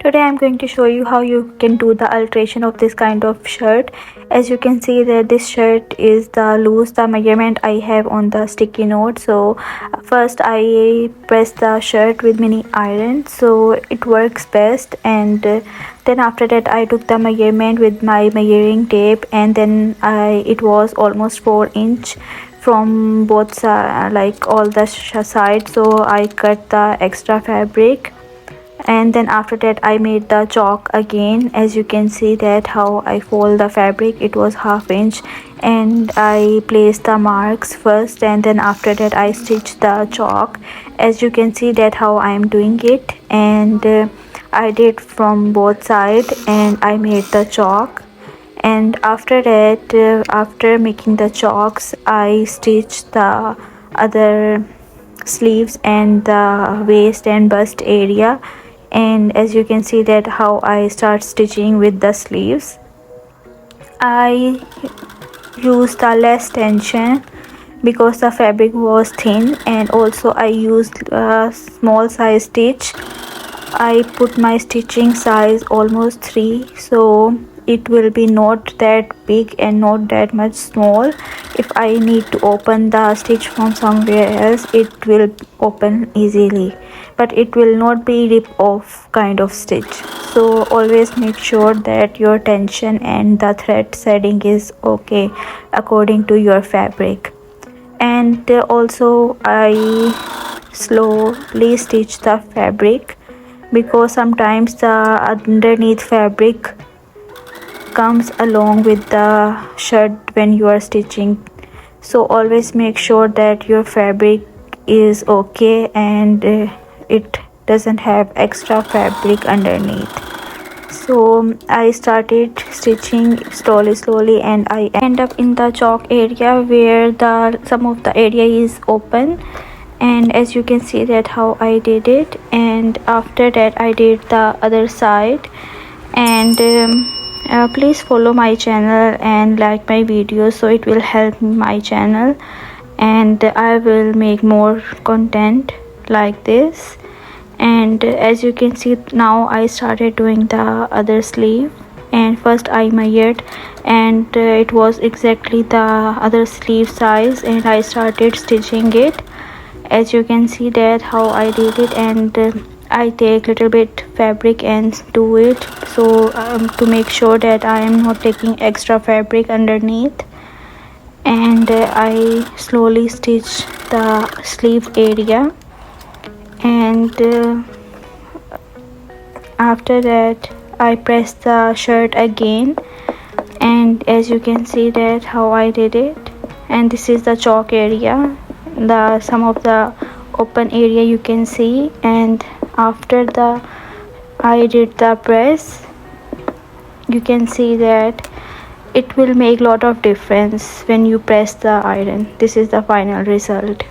Today I'm going to show you how you can do the alteration of this kind of shirt. As you can see that this shirt is the measurement I have on the sticky note. So first I press the shirt with mini iron so it works best, and then after that I took the measurement with my measuring tape, and then it was almost 4 inch from both sides, like all the sides. So I cut the extra fabric, and then after that I made the chalk again. As you can see that how I fold the fabric, it was 1/2 inch, and I placed the marks first, and then after that I stitched the chalk. As you can see that how I am doing it, and I did from both sides and I made the chalk. And after that, after making the chalks, I stitched the other sleeves and the waist and bust area. And as you can see that how I start stitching with the sleeves, I used the less tension because the fabric was thin, and also I used a small size stitch. I put my stitching size almost 3, so it will be not that big and not that much small. If I need to open the stitch from somewhere else, it will open easily, but it will not be rip off kind of stitch. So always make sure that your tension and the thread setting is okay according to your fabric. And also I slowly stitch the fabric because sometimes the underneath fabric comes along with the shirt when you are stitching. So always make sure that your fabric is okay and it doesn't have extra fabric underneath. So I started stitching slowly, and I end up in the chalk area where some of the area is open. And as you can see that how I did it, and after that I did the other side. And please follow my channel and like my videos, so it will help my channel, and I will make more content like this. And as you can see now I started doing the other sleeve, and first I measured, and it was exactly the other sleeve size, and I started stitching it. As you can see that how I did it, and I take little bit fabric and do it, so to make sure that I am not taking extra fabric underneath. And I slowly stitch the sleeve area, and after that I press the shirt again. And as you can see that how I did it, and this is the chalk area, some of the open area you can see. And after I did the press, you can see that it will make lot of difference when you press the iron. This is the final result.